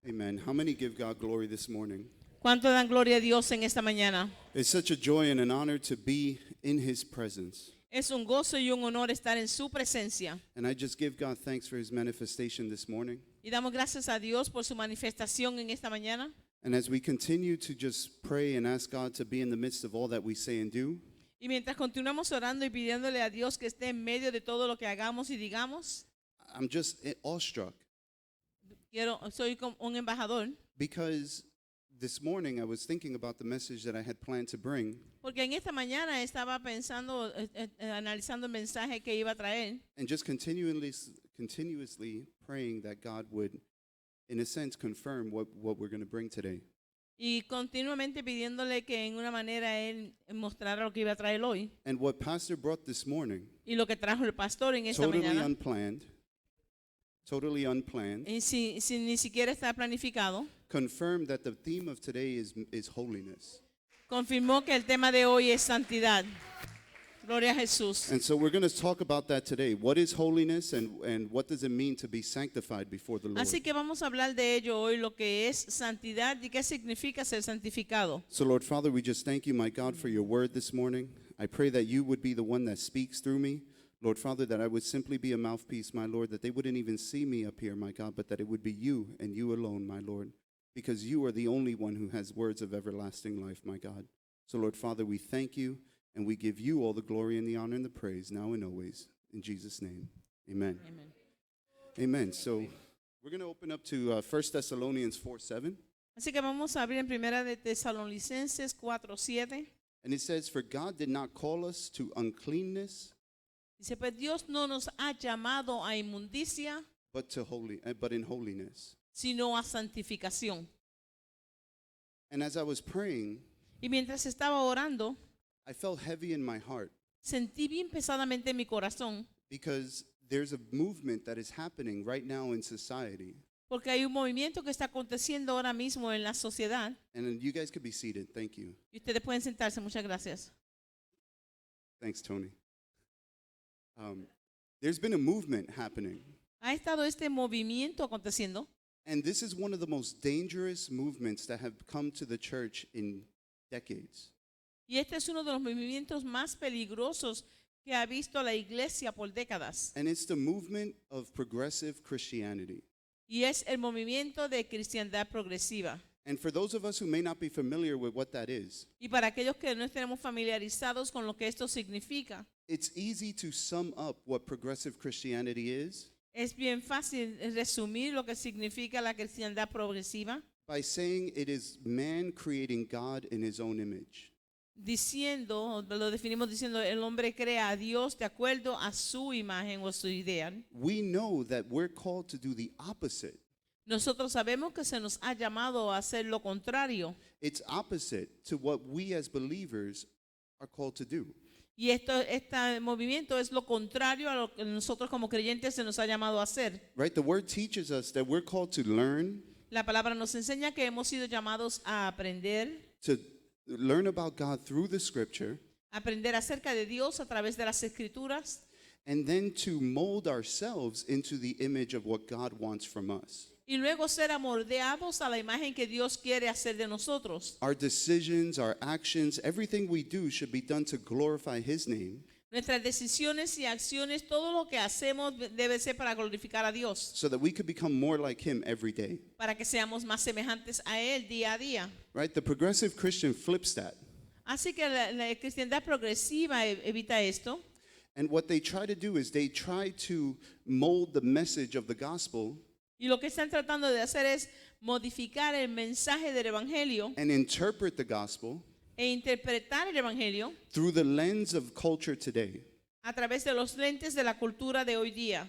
Amen. How many give God glory this morning? ¿Cuánto dan gloria a Dios en esta mañana? It's such a joy and an honor to be in His presence. Es un gozo y un honor estar en su presencia. And I just give God thanks for His manifestation this morning. Y damos gracias a Dios por su manifestación en esta mañana. And as we continue to just pray and ask God to be in the midst of all that we say and do, Y mientras continuamos orando y pidiéndole a Dios que esté en medio de todo lo que hagamos y digamos, I'm just awestruck soy como un embajador, because this morning I was thinking about the message that I had planned to bring, porque en esta mañana estaba pensando, analizando el mensaje que iba a traer and just continuously praying that God would, in a sense, confirm what we're going to bring today. y continuamente pidiéndole que en una manera Él mostrara lo que iba a traer hoy. And what Pastor brought this morning, Y lo que trajo el pastor en esta totally mañana, unplanned, y sin ni siquiera estar planificado, confirmed that the theme of today is holiness. confirmó que el tema de hoy es santidad. Gloria a Jesús. And so we're going to talk about that today. What is holiness and what does it mean to be sanctified before the Lord? Así que vamos a hablar de ello hoy, lo que es santidad y qué significa ser santificado. So Lord Father, we just thank you, my God, for your word this morning. I pray that you would be the one that speaks through me. Lord Father, that I would simply be a mouthpiece, my Lord, that they wouldn't even see me up here, my God, but that it would be you and you alone, my Lord, because you are the only one who has words of everlasting life, my God. So Lord Father, we thank you and we give you all the glory and the honor and the praise now and always. In Jesus' name, amen. Amen. Amen. So we're going to open up to 1 Thessalonians 4:7. Así que vamos a abrir en primera de Tesalonicenses 4:7. And it says, "For God did not call us to uncleanness, Dice, pues Dios no nos ha llamado a inmundicia, but in holiness." sino a santificación. And as I was praying, Y mientras estaba orando, I felt heavy in my heart sentí bien pesadamente en mi corazón, because there's a movement that is happening right now in society. porque hay un movimiento que está aconteciendo ahora mismo en la sociedad. And you guys could be seated. Thank you. Y ustedes pueden sentarse. Muchas gracias. Thanks, Tony. There's been a movement happening. Ha estado este movimiento aconteciendo. And this is one of the most dangerous movements that have come to the church in decades. Y este es uno de los movimientos más peligrosos que ha visto la iglesia por décadas. And it's the movement of progressive Christianity. Y es el movimiento de cristiandad progresiva. And for those of us who may not be familiar with what that is, Y para aquellos que no estemos familiarizados con lo que esto significa, it's easy to sum up what progressive Christianity is es bien fácil resumir lo que significa la cristiandad progresiva by saying it is man creating God in his own image. diciendo, lo definimos diciendo, el hombre crea a Dios de acuerdo a su imagen o su ideal. We know that we're called to do the opposite. Nosotros sabemos que se nos ha llamado a hacer lo contrario. It's opposite to what we as believers are called to do. Y este movimiento es lo contrario a lo que nosotros como creyentes se nos ha llamado a hacer. Right? The word teaches us that we're called to learn La palabra nos enseña que hemos sido llamados a about God through the scripture, aprender acerca de Dios a través de las escrituras, and then to mold ourselves into the image of what God wants from us. y luego ser amoldeados a la imagen que Dios quiere hacer de nosotros. Our decisions, our actions, everything we do should be done to glorify His name, Nuestras decisiones y acciones, todo lo que hacemos debe ser para glorificar a Dios, so that we could become more like Him every day. para que seamos más semejantes a Él día a día. Right? The progressive Christian flips that. Así que la cristiandad progresiva evita esto. And what they try to do is they try to mold the message of the gospel Y lo que están tratando de hacer es modificar el mensaje del Evangelio and interpret the gospel e interpretar el Evangelio through the lens of culture today. a través de los lentes de la cultura de hoy día,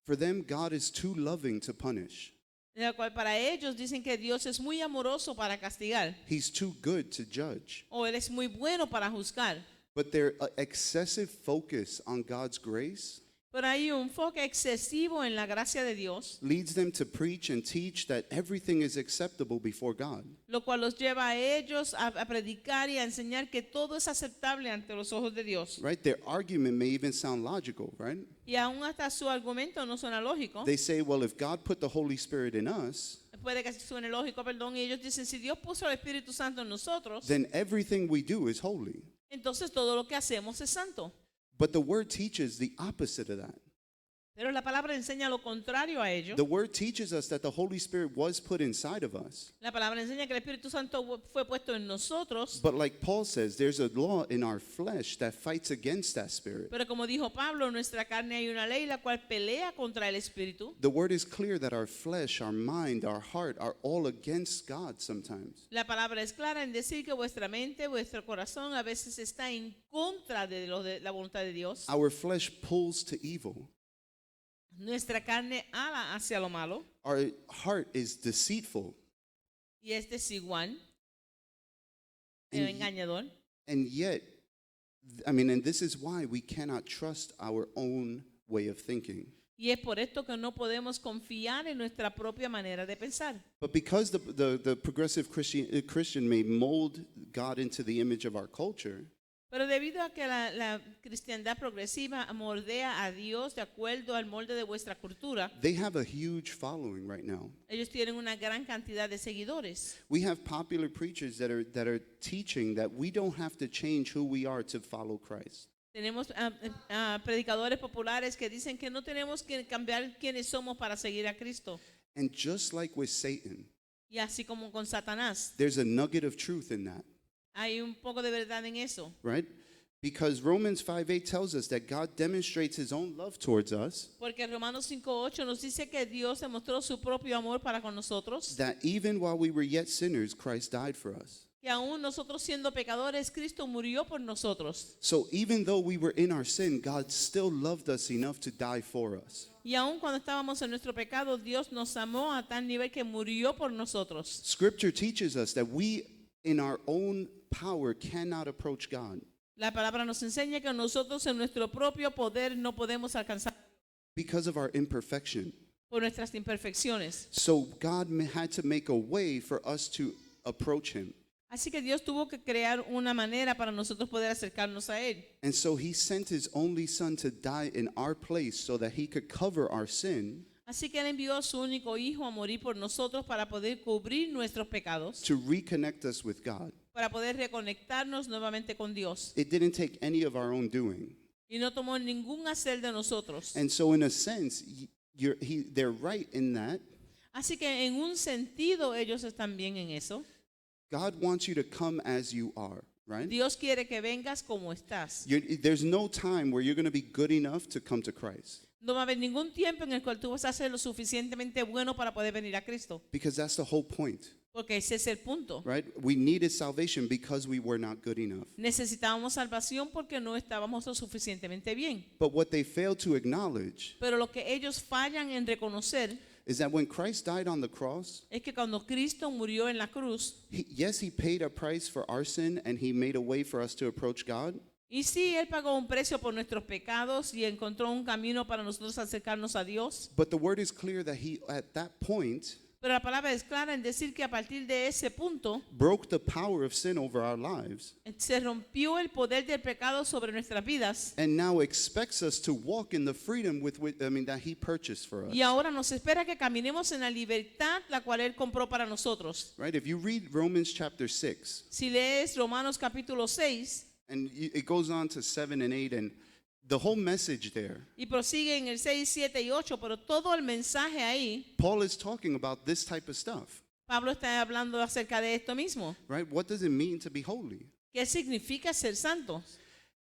For them, God is too loving to punish. en la cual para ellos dicen que Dios es muy amoroso para castigar, He's too good to judge. o Él es muy bueno para juzgar. But their excessive focus on God's grace Pero hay un enfoque excesivo en la gracia de Dios, leads them to preach and teach that everything is acceptable before God. lo cual los lleva a ellos a predicar y a enseñar que todo es aceptable ante los ojos de Dios. Right? Their argument may even sound logical, right? Y aún hasta su argumento no suena lógico. They say, well, if God put the Holy Spirit in us, Puede que suene lógico, perdón. Y ellos dicen, si Dios puso el Espíritu Santo en nosotros, then everything we do is holy. entonces todo lo que hacemos es santo. But the word teaches the opposite of that. Pero la palabra enseña lo contrario a ello. The word teaches us that the Holy Spirit was put inside of us. La palabra enseña que el Espíritu Santo fue puesto en nosotros. But like Paul says, there's a law in our flesh that fights against that spirit. Pero como dijo Pablo, en nuestra carne hay una ley la cual pelea contra el Espíritu. The word is clear that our flesh, our mind, our heart are all against God sometimes. La palabra es clara en decir que vuestra mente, vuestro corazón a veces está en contra de la voluntad de Dios. Our flesh pulls to evil. Nuestra carne ala hacia lo malo Our heart is deceitful. y es desigual, And, engañador. and yet, and this is why we cannot trust our own way of thinking. Y es por esto que no podemos confiar en nuestra propia manera de pensar. But because the progressive Christian may mold God into the image of our culture, Pero debido a que la cristiandad progresiva moldea a Dios de acuerdo al molde de vuestra cultura, they have a huge following right now. ellos tienen una gran cantidad de seguidores. We have popular preachers that are teaching that we don't have to change who we are to follow Christ. Tenemos predicadores populares que dicen que no tenemos que cambiar quiénes somos para seguir a Cristo. And just like with Satan, Y así como con Satanás, there's a nugget of truth in that, hay un poco de verdad en eso. right? Because Romans 5:8 tells us that God demonstrates his own love towards us, Porque Romanos 5:8 nos dice que Dios demostró su propio amor para con nosotros, that even while we were yet sinners, Christ died for us. que aún nosotros siendo pecadores, Cristo murió por nosotros. So even though we were in our sin, God still loved us enough to die for us. Y aún cuando estábamos en nuestro pecado, Dios nos amó a tal nivel que murió por nosotros. Scripture teaches us that we, in our own power, cannot approach God La palabra nos enseña que nosotros en nuestro propio poder no podemos alcanzar because of our imperfection. por nuestras imperfecciones. So God had to make a way for us to approach him. Así que Dios tuvo que crear una manera para nosotros poder acercarnos a Él. And so he sent his only son to die in our place so that he could cover our sin, Así que Él envió a su único Hijo a morir por nosotros para poder cubrir nuestros pecados, to reconnect us with God. para poder reconectarnos nuevamente con Dios. It didn't take any of our own doing. Y no tomó ningún hacer de nosotros. And so in a sense, they're right in that. Así que en un sentido ellos están bien en eso. God wants you to come as you are, right? Dios quiere que vengas como estás. There's no time where you're going to be good enough to come to Christ, No va a haber ningún tiempo en el cual tú vas a ser lo suficientemente bueno para poder venir a Cristo. because that's the whole point, Porque ese es el punto. right? We needed salvation because we were not good enough. Necesitábamos salvación porque no estábamos lo suficientemente bien. But what they failed to acknowledge Pero lo que ellos fallan en reconocer is that when Christ died on the cross, es que cuando Cristo murió en la cruz, yes, he paid a price for our sin and he made a way for us to approach God. y sí, Él pagó un precio por nuestros pecados y encontró un camino para nosotros acercarnos a Dios. But the word is clear that he, at that point, Pero la palabra es clara en decir que a partir de ese punto broke the power of sin over our lives se rompió el poder del pecado sobre nuestras vidas and now expects us to walk in the freedom that he purchased for us. y ahora nos espera que caminemos en la libertad la cual Él compró para nosotros. Right? If you read Romans chapter 6, Si lees Romanos capítulo 6 and it goes on to 7 and 8, and the whole message there, y prosigue en el 6, 7 y 8, pero todo el mensaje ahí, Paul is talking about this type of stuff, Pablo está hablando acerca de esto mismo. right? What does it mean to be holy? ¿Qué significa ser santo?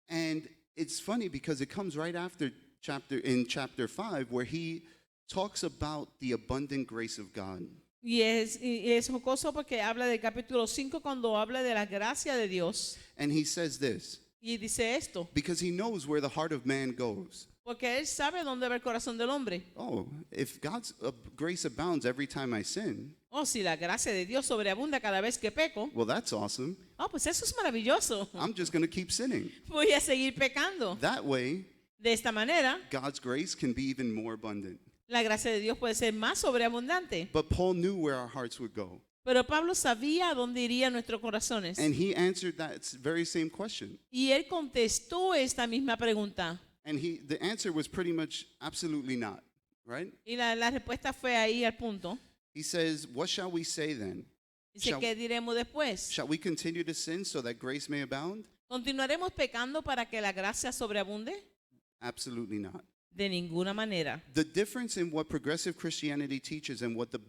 And it's funny because it comes right after chapter 5 where he talks about the abundant grace of God. Y es jocoso porque habla del capítulo 5 cuando habla de la gracia de Dios. And he says this, Y dice esto, because he knows where the heart of man goes. porque Él sabe dónde va el corazón del hombre. Oh, if God's grace abounds every time I sin, Oh, si la gracia de Dios sobreabunda cada vez que peco, well, that's awesome. oh, pues eso es maravilloso. I'm just going to keep sinning. Voy a seguir pecando. That way, De esta manera, God's grace can be even more abundant. la gracia de Dios puede ser más sobreabundante. But Paul knew where our hearts would go. Pero Pablo sabía a dónde irían nuestros corazones. And he answered that very same question. Y él contestó esta misma pregunta. And the answer was pretty much absolutely not, right? Y la respuesta fue ahí al punto. He says, what shall we say then? Dice, ¿qué diremos después? Shall we continue to sin so that grace may abound? ¿Continuaremos pecando para que la gracia sobreabunde? Absolutely not. De ninguna manera. The difference in what progressive Christianity teaches and what the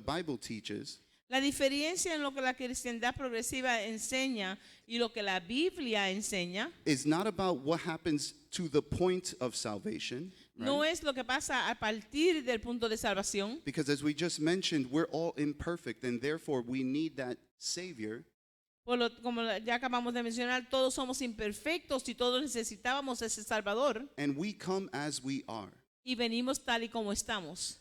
Bible teaches La diferencia en lo que la cristiandad progresiva enseña y lo que la Biblia enseña is not about what happens to the point of salvation, right? no es lo que pasa a partir del punto de salvación, Because as we just mentioned, we're all imperfect and therefore we need that Savior. como ya acabamos de mencionar, todos somos imperfectos y todos necesitábamos ese Salvador And we come as we are. y venimos tal y como estamos.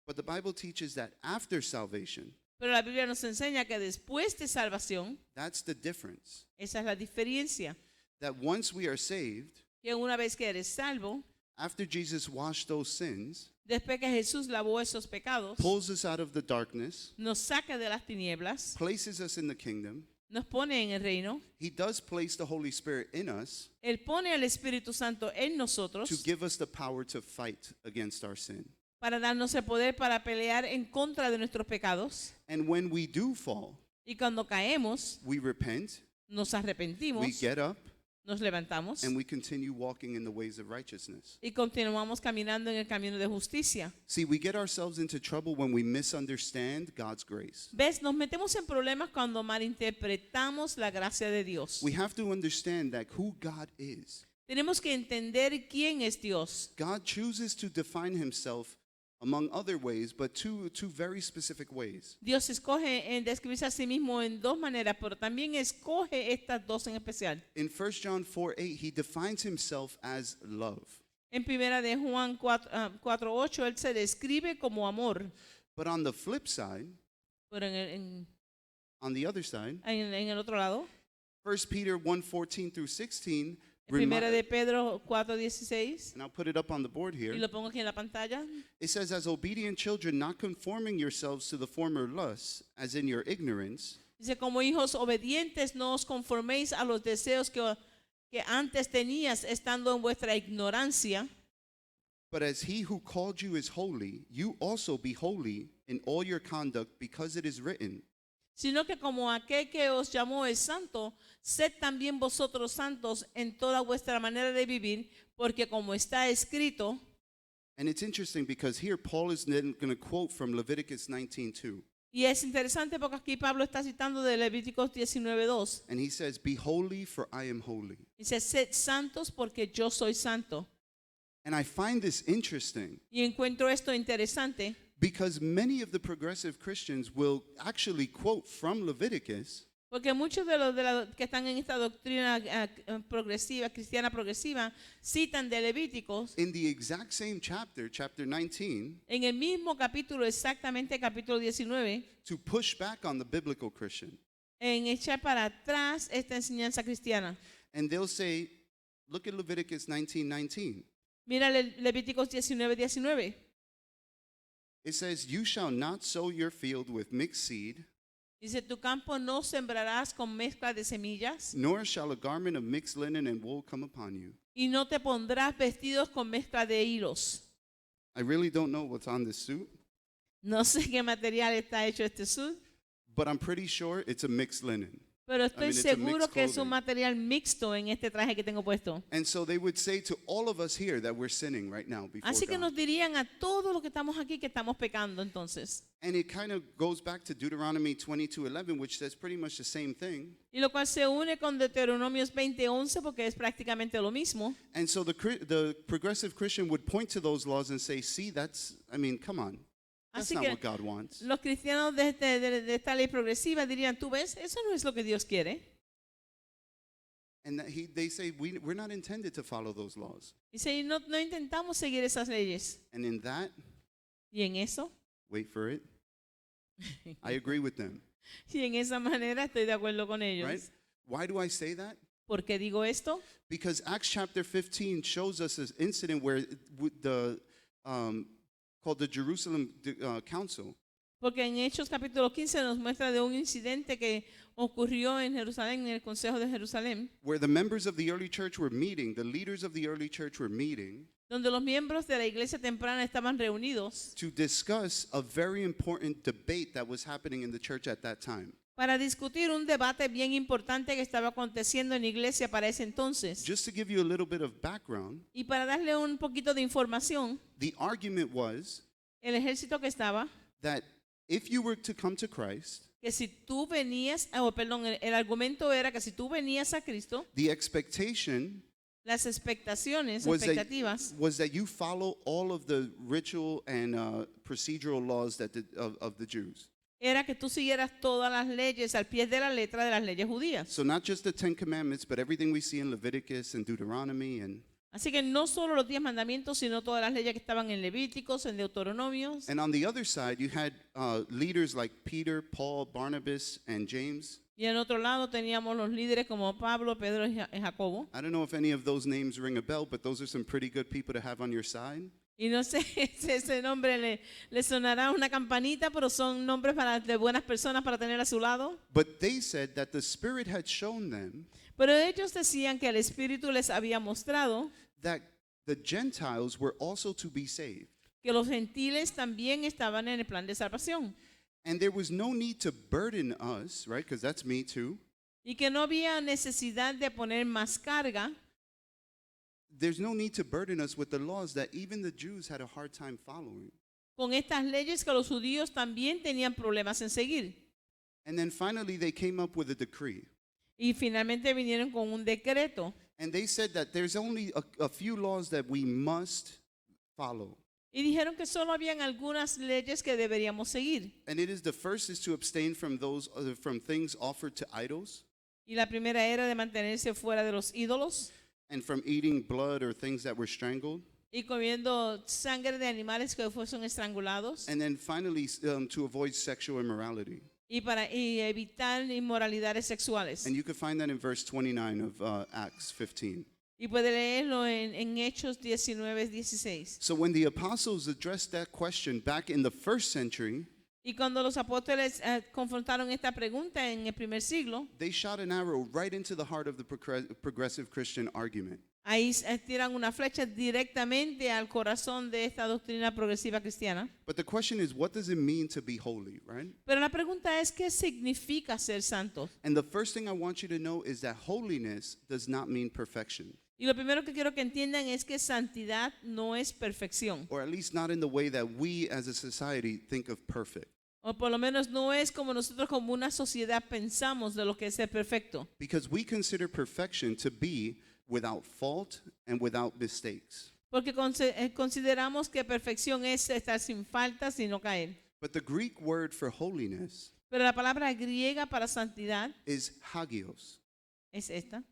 But the Bible teaches that after salvation, Pero la Biblia nos enseña que después de salvación, that's the difference. esa es la diferencia, That once we are saved, que una vez que eres salvo, after Jesus washed those sins, después que Jesús lavó esos pecados, pulls us out of the darkness, nos saca de las tinieblas, places us in the kingdom, nos pone en el reino, He does place the Holy Spirit in us Él pone al Espíritu Santo en to nosotros give us the power to fight against our sin. para darnos el poder para pelear en contra de nuestros pecados. And when we do fall, Y cuando caemos, we repent, nos we arrepentimos, get up, nos levantamos and we continue walking in the ways of righteousness. y continuamos caminando en el camino de justicia. See, we get ourselves into trouble when we misunderstand God's grace. ¿Ves? Nos metemos en problemas cuando malinterpretamos la gracia de Dios. We have to understand that who God is. Tenemos que entender quién es Dios. God chooses to define himself among other ways, but two very specific ways. Dios escoge en describirse a sí mismo en dos maneras, pero también escoge estas dos en especial. In 1 John 4:8, he defines himself as love. En primera de Juan 4:8, él se describe como amor. But on the flip side, Pero en on the other side, el otro lado, 1 Peter 1:14 through 16, en primera de Pedro 4:16, and I'll put it up on the board y here. lo pongo aquí en la pantalla, It says, as obedient children, not conforming yourselves to the former lusts, as in your ignorance, dice, como hijos obedientes no os conforméis a los deseos que antes tenías estando en vuestra ignorancia, but as he who called you is holy, you also be holy in all your conduct, because it is written, sino que como aquel que os llamó es santo, sed también vosotros santos en toda vuestra manera de vivir, porque como está escrito. and it's interesting because here Paul is then going to quote from Leviticus 19:2. Y es interesante porque aquí Pablo está citando de Levíticos 19:2. And he says, be holy, for I am holy. Dice, sed santos porque yo soy santo. And I find this interesting Y encuentro esto interesante because many of the progressive Christians will actually quote from Leviticus porque muchos de los que están en esta doctrina progresiva, cristiana progresiva, citan de Levíticos in the exact same chapter, chapter 19, en el mismo capítulo, exactamente capítulo 19, to push back on the biblical Christian. en echar para atrás esta enseñanza cristiana. And they'll say, look at Leviticus 19:19. Mira Levíticos 19:19. It says, you shall not sow your field with mixed seed, Dice, tu campo no sembrarás con mezcla de semillas nor shall a garment of mixed linen and wool come upon you. y no te pondrás vestidos con mezcla de hilos. I really don't know what's on this suit, No sé qué material está hecho este suit, but I'm pretty sure it's a mixed linen. pero estoy it's a seguro mixed que es un clothing. material mixto en este traje que tengo puesto. And so they would say to all of us here that we're sinning right now before Así que God. nos dirían a todos los que estamos aquí que estamos pecando entonces. And it kind of goes back to Deuteronomy 22:11, which says pretty much the same thing. Y lo cual se une con Deuteronomios 20:11 porque es prácticamente lo mismo. And so the progressive Christian would point to those laws and say, see, come on. That's Así not que what God wants. los cristianos de esta ley progresiva dirían, tú ves, eso no es lo que Dios quiere. And they say, we're not intended to follow those laws. Dice, y no intentamos seguir esas leyes. And in that, Y en eso, wait for it, I agree with them, y en esa manera estoy de acuerdo con ellos. right? Why do I say that? ¿Por qué digo esto? Because Acts chapter 15 shows us an incident where called the Jerusalem Council, Porque en Hechos capítulo 15 nos muestra de un incidente que ocurrió en Jerusalén, en el Consejo de Jerusalén, where the members of the early church were meeting, the leaders of the early church were meeting donde los miembros de la iglesia temprana estaban reunidos to discuss a very important debate that was happening in the church at that time. para discutir un debate bien importante que estaba aconteciendo en la iglesia para ese entonces. Just to give you a little bit of background, Y para darle un poquito de información, the argument was el ejército que estaba, that if you were to come to Christ, que si tú venías, el argumento era que si tú venías a Cristo, the expectation las expectaciones, was that you follow all of the ritual and procedural laws that of the Jews. era que tú siguieras todas las leyes al pie de la letra de las leyes judías. So not just the 10 Commandments, but everything we see in Leviticus and Deuteronomy. Así que no solo los 10 mandamientos, sino todas las leyes que estaban en Levíticos, en Deuteronomios. And on the other side, you had leaders like Peter, Paul, Barnabas, and James. Y en otro lado teníamos los líderes como Pablo, Pedro y Jacobo. I don't know if any of those names ring a bell, but those are some pretty good people to have on your side. Y no sé si ese nombre le sonará una campanita, pero son nombres de buenas personas para tener a su lado. But they said that the Spirit had shown them Pero ellos decían que el Espíritu les había mostrado that the Gentiles were also to be saved. que los gentiles también estaban en el plan de salvación. And there was no need to burden us, right? Because that's me too. Y que no había necesidad de poner más carga. There's no need to burden us with the laws that even the Jews had a hard time following. Con estas leyes que los judíos también tenían problemas en seguir. And then finally they came up with a decree. Y finalmente vinieron con un decreto. And they said that there's only a few laws that we must follow. Y dijeron que solo habían algunas leyes que deberíamos seguir. And it is the first is to abstain from from things offered to idols Y la primera era de mantenerse fuera de los ídolos and from eating blood or things that were strangled. y comiendo sangre de animales que fuesen estrangulados. And then finally to avoid sexual immorality. Y evitar inmoralidades sexuales. And you can find that in verse 29 of Acts 15. Y puede leerlo en Hechos 19:16. So when the apostles addressed that question back in the first century, Y cuando los apóstoles confrontaron esta pregunta en el primer siglo, they shot an arrow right into the heart of the progressive Christian argument. ahí tiran una flecha directamente al corazón de esta doctrina progresiva cristiana. But the question is, what does it mean to be holy, right? Pero la pregunta es, ¿qué significa ser santos? And the first thing I want you to know is that holiness does not mean perfection, Y lo primero que quiero que entiendan es que santidad no es perfección. or at least not in the way that we as a society think of perfect. O por lo menos no es como nosotros como una sociedad pensamos de lo que es ser perfecto. Because we consider perfection to be without fault and without mistakes. Porque consideramos que perfección es estar sin faltas y no caer. But the Greek word for holiness Pero la palabra griega para santidad is hagios, es esta,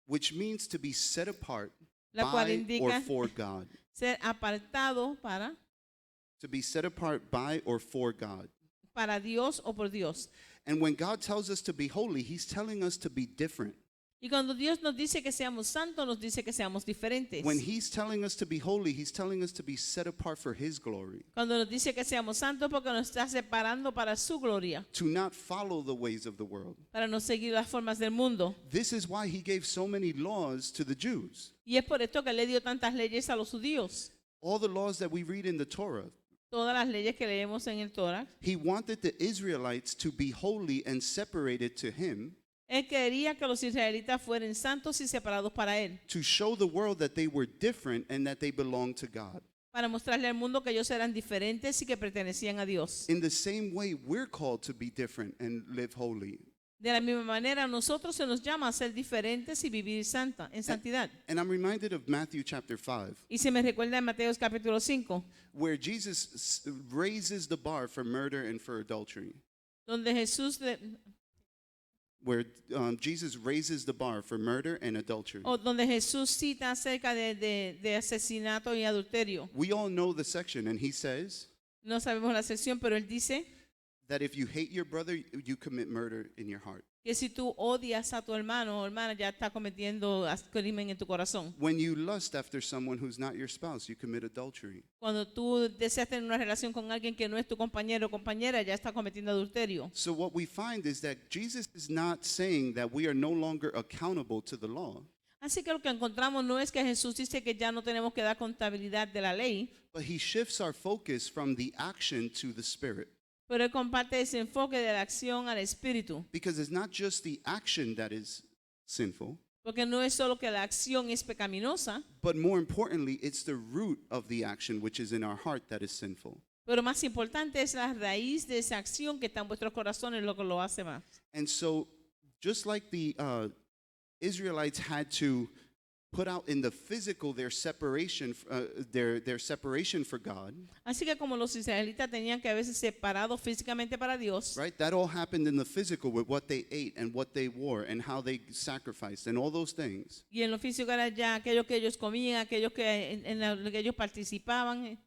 which means to be set apart la cual by or indica for God. ser apartado To be set apart by or for God. para Dios o por Dios. And when God tells us to be holy, He's telling us to be different. Y cuando Dios nos dice que seamos santos, nos dice que seamos diferentes. When He's telling us to be holy, He's telling us to be set apart for His glory. Cuando nos dice que seamos santos, porque nos está separando para su gloria, To not follow the ways of the world. para no seguir las formas del mundo. This is why He gave so many laws to the Jews. Y es por esto que le dio tantas leyes a los judíos. All the laws that we read in the Torah. Todas las leyes que leemos en el Torah. He wanted the Israelites to be holy and separated to Him, Él quería que los israelitas fueran santos y separados para Él, to show the world that they were different and that they belonged to God. para mostrarle al mundo que ellos eran diferentes y que pertenecían a Dios. In the same way, we're called to be different and live holy. De la misma manera, a nosotros se nos llama a ser diferentes y vivir en santidad. And I'm reminded of Matthew chapter 5, Y se me recuerda en Mateo capítulo 5, where Jesus raises the bar for murder and for adultery. donde Where Jesus raises the bar for murder and adultery. donde Jesús cita acerca de asesinato y adulterio. We all know the section, and He says, No sabemos la sección, pero Él dice, that if you hate your brother, you commit murder in your heart. Que si tú odias a tu hermano o hermana, ya estás cometiendo crimen en tu corazón. When you lust after someone who's not your spouse, you commit adultery. Cuando tú deseas tener una relación con alguien que no es tu compañero o compañera, ya estás cometiendo adulterio. So what we find is that Jesus is not saying that we are no longer accountable to the law, Así que lo que encontramos no es que Jesús dice que ya no tenemos que dar contabilidad de la ley, but he shifts our focus from the action to the spirit. pero él comparte ese enfoque de la acción al espíritu. Because it's not just the action that is sinful, Porque no es solo que la acción es pecaminosa, but more importantly, it's the root of the action which is in our heart that is sinful. pero más importante es la raíz de esa acción que está en vuestros corazones lo que lo hace más. And so, just like the Israelites had to put out in the physical their separation, their separation for God, Así que como los israelitas tenían que a veces separados físicamente para Dios, right? That all happened in the physical with what they ate and what they wore and how they sacrificed and all those things. y en lo físico era ya aquello que ellos comían, aquello que en lo que ellos participaban.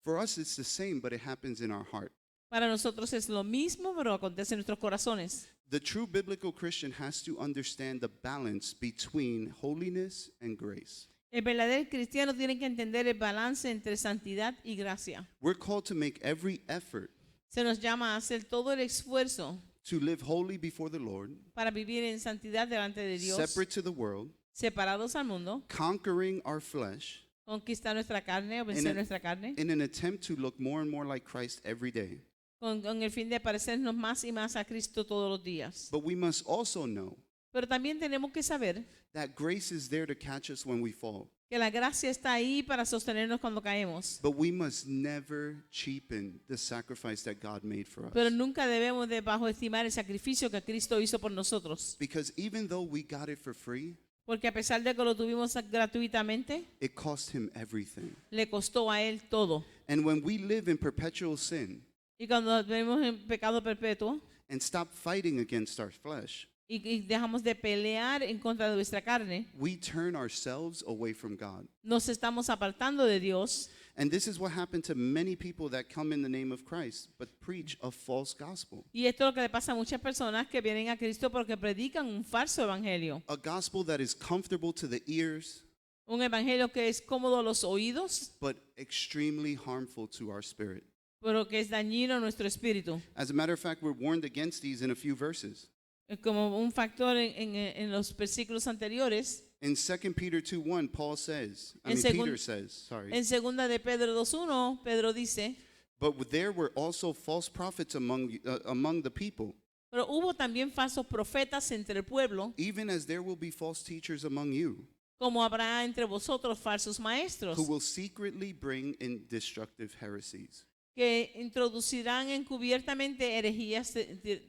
For us, it's the same, but it happens in our heart. Para nosotros es lo mismo, pero acontece en nuestros corazones. The true biblical Christian has to understand the balance between holiness and grace. El verdadero cristiano tiene que entender el balance entre santidad y gracia. We're called to make every effort Se nos llama a hacer todo el esfuerzo to live holy before the Lord, para vivir en santidad delante de Dios, separate to the world, separados al mundo, conquering our flesh, conquistar nuestra carne o vencer nuestra carne, in an attempt to look more and more like Christ every day. con el fin de parecernos más y más a Cristo todos los días. But we must also know Pero también tenemos que saber that grace is there to catch us when we fall. que la gracia está ahí para sostenernos cuando caemos. But we must never cheapen the sacrifice that God made for us. Pero nunca debemos de bajoestimar el sacrificio que Cristo hizo por nosotros. Because even though we got it for free, Porque a pesar de que lo tuvimos gratuitamente, it cost him everything. le costó a Él todo. And when we live in perpetual sin Y cuando vivimos en pecado perpetuo and stop fighting against our flesh, y dejamos de pelear en contra de nuestra carne, we turn ourselves away from God. nos estamos apartando de Dios. And this is what happened to many people that come in the name of Christ but preach a false gospel. Y esto es lo que le pasa a muchas personas que vienen a Cristo porque predican un falso evangelio. A gospel that is comfortable to the ears Un evangelio que es cómodo a los oídos, but extremely harmful to our spirit. pero que es dañino a nuestro espíritu. As a matter of fact, we're warned against these in a few verses. Es como un factor en los versículos anteriores. In 2 Peter 2:1, Paul says, Peter says, sorry. En segunda de Pedro 2:1, Pedro dice, But there were also false prophets among the people, pero hubo también falsos profetas entre el pueblo, even as there will be false teachers among you, como habrá entre vosotros falsos maestros, who will secretly bring in destructive heresies. que introducirán encubiertamente herejías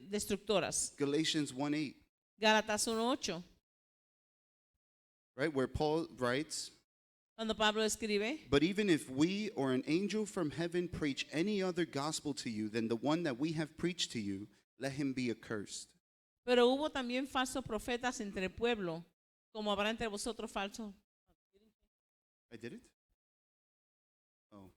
destructoras. Galatians 1:8, Gálatas 1:8, right, where Paul writes, cuando Pablo escribe, But even if we or an angel from heaven preach any other gospel to you than the one that we have preached to you, let him be accursed. pero hubo también falsos profetas entre el pueblo, como habrá entre vosotros falsos. I did it? Oh.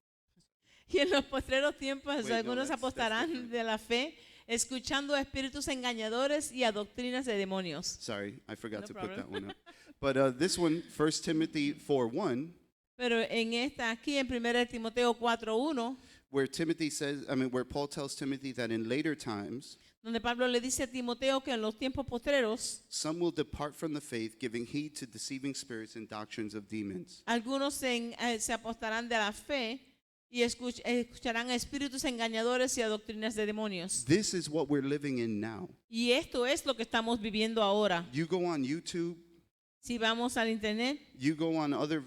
Y en los postreros tiempos Wait, no, algunos that's apostarán different. de la fe, escuchando a espíritus engañadores y a doctrinas de demonios. Sorry, I forgot No to problem. put that one up. But this one, 1 Timothy 4:1, Pero en esta aquí en 1 Timoteo 4:1, where Paul tells Timothy that in later times donde Pablo le dice a Timoteo que en los tiempos postreros some will depart from the faith, giving heed to deceiving spirits and doctrines of demons. algunos se apostarán de la fe y escucharán a espíritus engañadores y a doctrinas de demonios. This is what we're living in now. Y esto es lo que estamos viviendo ahora. You go on YouTube, Si vamos al internet you go on other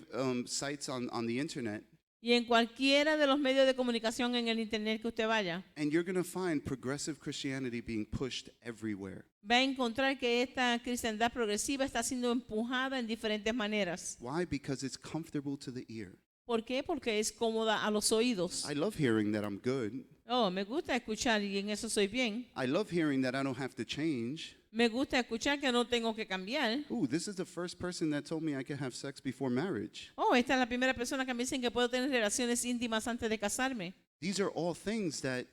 sites on the internet, y en cualquiera de los medios de comunicación en el internet que usted vaya, and you're going to find progressive Christianity being pushed everywhere. va a encontrar que esta cristiandad progresiva está siendo empujada en diferentes maneras. Why? Because it's comfortable to the ear. ¿Por qué? Porque es cómoda a los oídos. I love hearing that I'm good. Oh, me gusta escuchar y en eso soy bien. I love hearing that I don't have to change. Me gusta escuchar que no tengo que cambiar. Ooh, this is the first person that told me I could have sex before marriage. Oh, esta es la primera persona que me dicen que puedo tener relaciones íntimas antes de casarme. These are all things that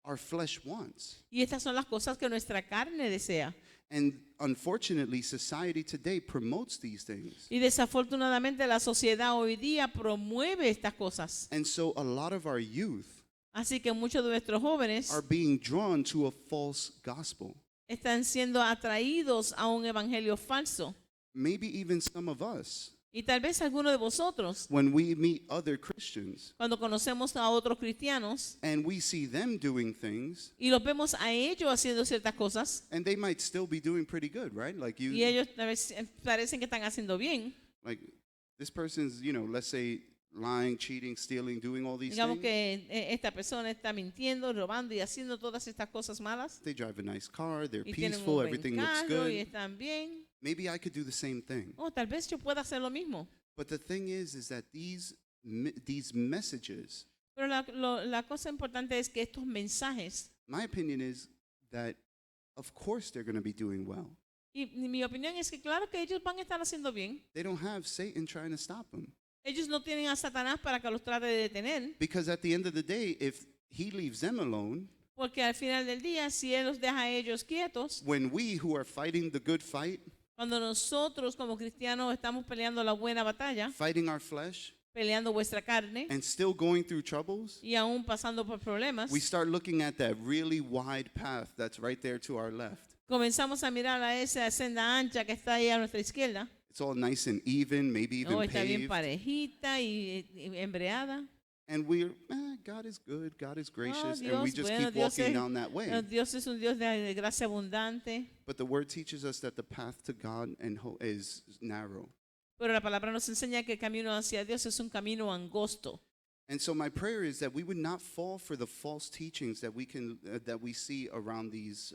our flesh wants. Y estas son las cosas que nuestra carne desea. And unfortunately, society today promotes these things. Y desafortunadamente la sociedad hoy día promueve estas cosas. And so a lot of our youth Así que muchos de nuestros jóvenes are being drawn to a false gospel. están siendo atraídos a un evangelio falso. Maybe even some of us, Y tal vez algunos de vosotros, when we meet other Christians cuando conocemos a otros cristianos and we see them doing things, y los vemos a ellos haciendo ciertas cosas, and they might still be doing pretty good, right? Like y ellos tal vez parecen que están haciendo bien. like this person's, let's say lying, cheating, stealing, doing all these Digamos things. que esta persona está mintiendo, robando y haciendo todas estas cosas malas. They drive a nice car, they're Y tienen un peaceful, buen everything looks carro y good. están bien. Maybe I could do the same thing. Oh, tal vez yo pueda hacer lo mismo. But the thing is that these messages, Pero la cosa importante es que estos mensajes, my opinion is that of course they're going to be doing well. y mi opinión es que claro que ellos van a estar haciendo bien. They don't have Satan trying to stop them. Ellos no tienen a Satanás para que los trate de detener, Because at the end of the day, if he leaves them alone, porque al final del día, si Él los deja a ellos quietos, when we who are fighting the good fight, cuando nosotros como cristianos estamos peleando la buena batalla, fighting our flesh, peleando vuestra carne and still going through troubles, y aún pasando por problemas, we start looking at that really wide path that's right there to our left. comenzamos a mirar a esa senda ancha que está ahí a nuestra izquierda. It's all nice and even, maybe even Oh, está bien paved. parejita y embreada. And we're, God is good, God is gracious, and Dios, we just bueno, keep Dios walking es- down that way. Dios es un Dios de gracia abundante, But the word teaches us that the path to God is narrow. pero la palabra nos enseña que el camino hacia Dios es un camino angosto. And so my prayer is that we would not fall for the false teachings that we see around these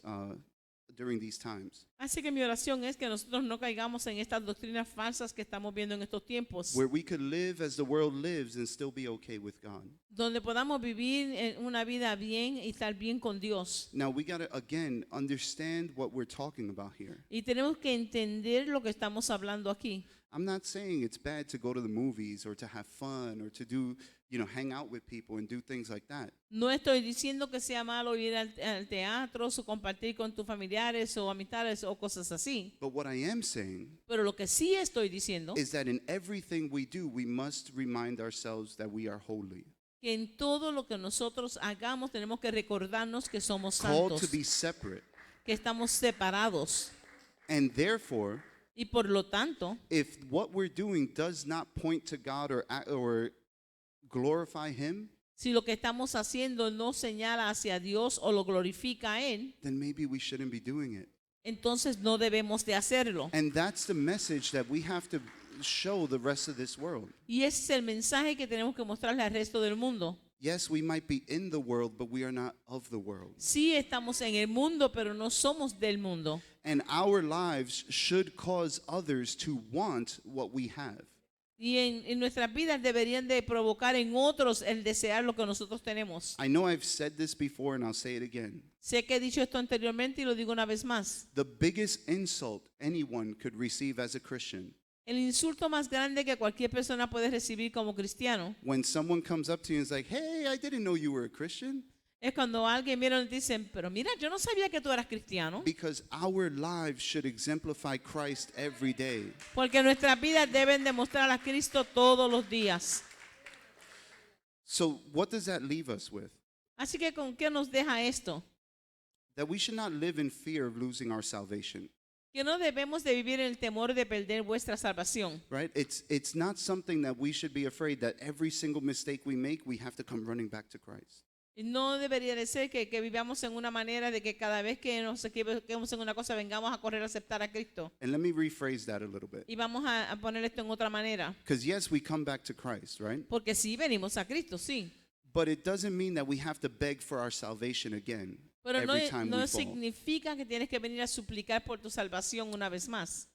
during these times, Así que mi oración es que nosotros no caigamos en estas doctrinas falsas que estamos viendo en estos tiempos, where we could live as the world lives and still be okay with God. donde podamos vivir una vida bien y estar bien con Dios. Now we got to again understand what we're talking about here. Y tenemos que entender lo que estamos hablando aquí. I'm not saying it's bad to go to the movies or to have fun or to do, hang out with people and do things like that. No estoy diciendo que sea malo ir al teatro o compartir con tus familiares o amistades o cosas así. But what I am saying Pero lo que sí estoy diciendo is that in everything we do, we must remind ourselves that we are holy, que en todo lo que nosotros hagamos tenemos que recordarnos que somos called santos, to be separate. que estamos separados. And therefore, Y por lo tanto, if what we're doing does not point to God or glorify Him, si lo que estamos haciendo no señala hacia Dios o lo glorifica a Él, then maybe we shouldn't be doing it. entonces no debemos de hacerlo. And that's the message that we have to show the rest of this world. Y ese es el mensaje que tenemos que mostrarle al resto del mundo. Yes, we might be in the world, but we are not of the world. Sí estamos en el mundo, pero no somos del mundo. And our lives should cause others to want what we have. Y en nuestras vidas deberían de provocar en otros el desear lo que nosotros tenemos. I know I've said this before and I'll say it again. Sé que he dicho esto anteriormente y lo digo una vez más. The biggest insult anyone could receive as a Christian, El insulto más grande que cualquier persona puede recibir como cristiano when someone comes up to you and is like, hey, I didn't know you were a Christian, es cuando alguien mira y dice, pero mira, yo no sabía que tú eras cristiano. because our lives should exemplify Christ every day. Porque nuestras vidas deben demostrar a Cristo todos los días. So what does that leave us with? Así que ¿con qué nos deja esto? That we should not live in fear of losing our salvation, Que no debemos de vivir en el temor de perder vuestra salvación. right? It's not something that we should be afraid that every single mistake we make, we have to come running back to Christ. No debería de ser que vivamos en una manera de que cada vez que nos equivoquemos en una cosa vengamos a correr a aceptar a Cristo. And let me rephrase that a little bit. Y vamos a poner esto en otra manera. Because yes, we come back to Christ, right? Porque sí venimos a Cristo, sí. But it doesn't mean that we have to beg for our salvation again Pero every time no we fall. significa que tienes que venir a suplicar por tu salvación una vez más.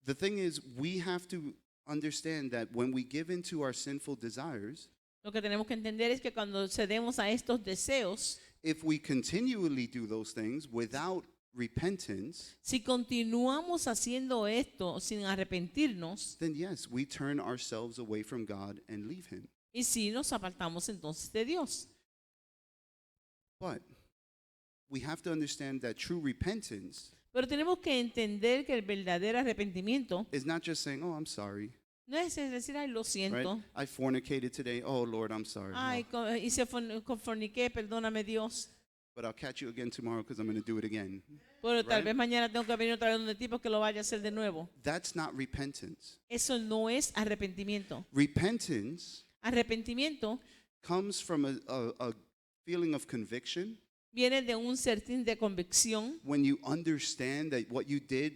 The thing is, we have to understand that when we give into our sinful desires, Lo que tenemos que entender es que cuando cedemos a estos deseos, if we continually do those things without repentance, si continuamos haciendo esto sin arrepentirnos, then yes, we turn ourselves away from God and leave Him. y si nos apartamos entonces de Dios. But we have to understand that true repentance Pero tenemos que entender que el verdadero arrepentimiento is not just saying, oh, I'm sorry, no es decir, ay, lo right? siento. I fornicated today. Oh, Lord, I'm sorry. Ay, hice forniqué, perdóname Dios. But I'll catch you again tomorrow because I'm going to do it again. Pero tal Right. vez mañana tengo que venir otra vez donde ti porque lo vaya a hacer de nuevo. That's not repentance. Eso no es arrepentimiento. Repentance Arrepentimiento comes from a feeling of conviction viene de un certín de convicción when you understand that what you did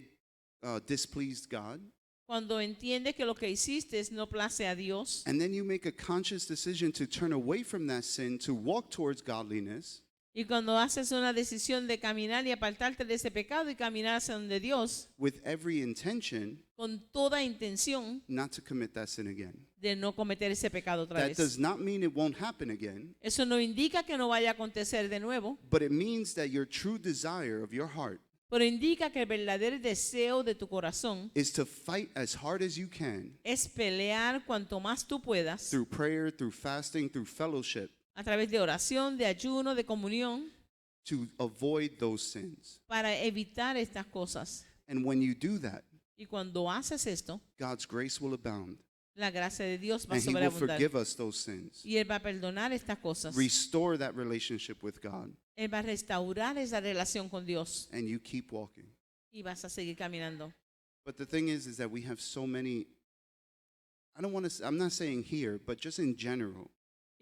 displeased God. cuando entiendes que lo que hiciste no place a Dios. And then you make a conscious decision to turn away from that sin, to walk towards godliness. Y cuando haces una decisión de caminar y apartarte de ese pecado y caminar hacia donde Dios, With every intention con toda intención not to commit that sin again. de no cometer ese pecado otra That vez. does not mean it won't happen again, Eso no indica que no vaya a acontecer de nuevo, but it means that your true desire of your heart pero indica que el verdadero deseo de tu corazón is to fight as hard as you can es pelear cuanto más tú puedas through prayer, through fasting, through fellowship a través de oración, de ayuno, de comunión, to avoid those sins. para evitar estas cosas. And when you do that, Y cuando haces esto, God's grace will abound la gracia de Dios va a and He will sobreabundar. forgive us those sins. Y Él va a perdonar estas cosas. Restore that relationship with God, Él va a restaurar esa relación con Dios. and you keep walking. Y vas a seguir caminando. But the thing is that we have so many, I'm not saying here, but just in general,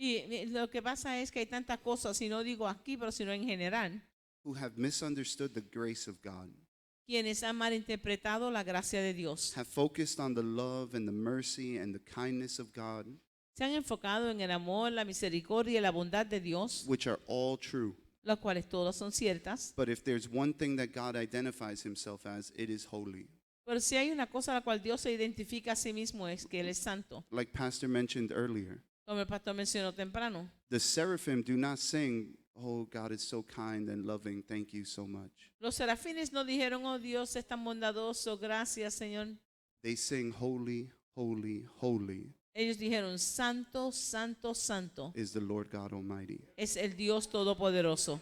Y lo que pasa es que hay tantas cosas, y no digo aquí, pero sino en general, who have misunderstood the grace of God, quienes han malinterpretado la gracia de Dios. have focused on the love and the mercy and the kindness of God, Se han enfocado en el amor, la misericordia y la bondad de Dios, which are all true. las cuales todas son ciertas. But if there's one thing that God identifies Himself as, it is holy. Pero si hay una cosa a la cual Dios se identifica a sí mismo es que Él es santo. Like Pastor mentioned earlier, Como el pastor mencionó temprano. the seraphim do not sing, oh, God is so kind and loving, thank you so much. Los serafines no dijeron, oh Dios es tan bondadoso, gracias Señor. They sing, holy, holy, holy Ellos dijeron, santo, santo, santo is the Lord God Almighty. es el Dios todopoderoso.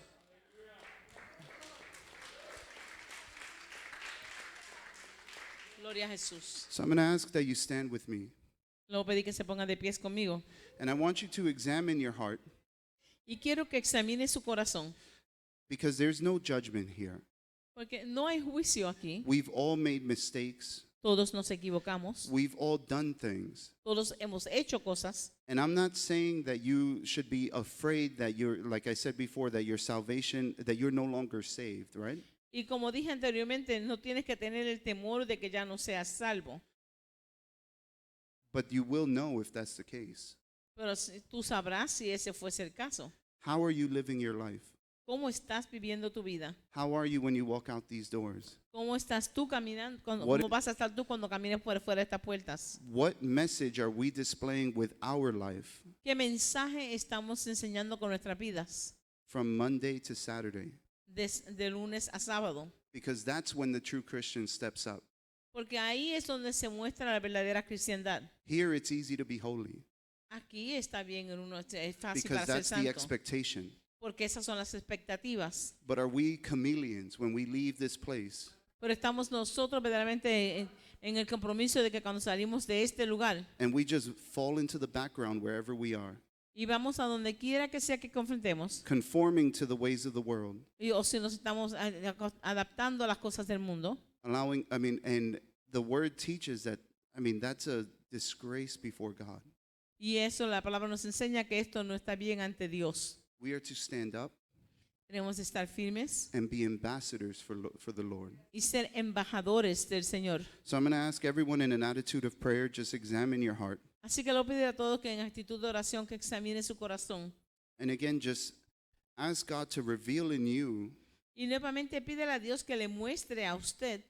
Gloria a Jesús. So I'm going to ask that you stand with me. Luego pedí que se ponga de pies conmigo. And I want you to examine your heart Y quiero que examine su corazón. because there's no judgment here. Porque no hay juicio aquí. We've all made mistakes. Todos nos equivocamos. We've all done things. Todos hemos hecho cosas. And I'm not saying that you should be afraid that you're, like I said before, that your salvation, that you're no longer saved, right? Y como dije anteriormente, no tienes que tener el temor de que ya no seas salvo. But you will know if that's the case. Pero tú sabrás si ese fuese el caso. How are you living your life? ¿Cómo estás viviendo tu vida? How are you when you walk out these doors? ¿Cómo estás tú caminando? What- ¿Cómo vas a estar tú cuando camines por fuera de estas puertas? What message are we displaying with our life ¿Qué mensaje estamos enseñando con nuestras vidas? from Monday to Saturday? De lunes a sábado. Because that's when the true Christian steps up. Porque ahí es donde se muestra la verdadera cristiandad. Here it's easy to be holy Aquí está bien, es fácil because para ser that's the santo. expectation. Porque esas son las expectativas. But are we chameleons when we leave this place? Pero estamos nosotros verdaderamente en el compromiso de que cuando salimos de este lugar And we just fall into the background wherever we are, y vamos a donde quiera que sea que confrontemos, conforming to the ways of the world, o si nos estamos adaptando a las cosas del mundo. and the word teaches that, that's a disgrace before God. Y eso, la palabra nos enseña que esto no está bien ante Dios. We are to stand up Tenemos que estar firmes and be ambassadors for the Lord. y ser embajadores del Señor. So I'm going to ask everyone in an attitude of prayer, just examine your heart. Así que le pido a todos que en actitud de oración que examine su corazón. And again, just ask God to reveal in you Y nuevamente pídele a Dios que le muestre a usted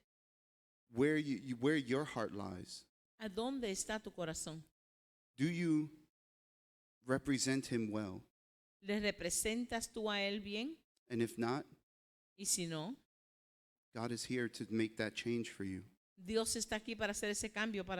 where your heart lies. a dónde está tu corazón. Do you represent Him well? ¿Le representas tú a Él bien? And if not, Y si no, God is here to make that change for you. Dios está aquí para hacer ese cambio para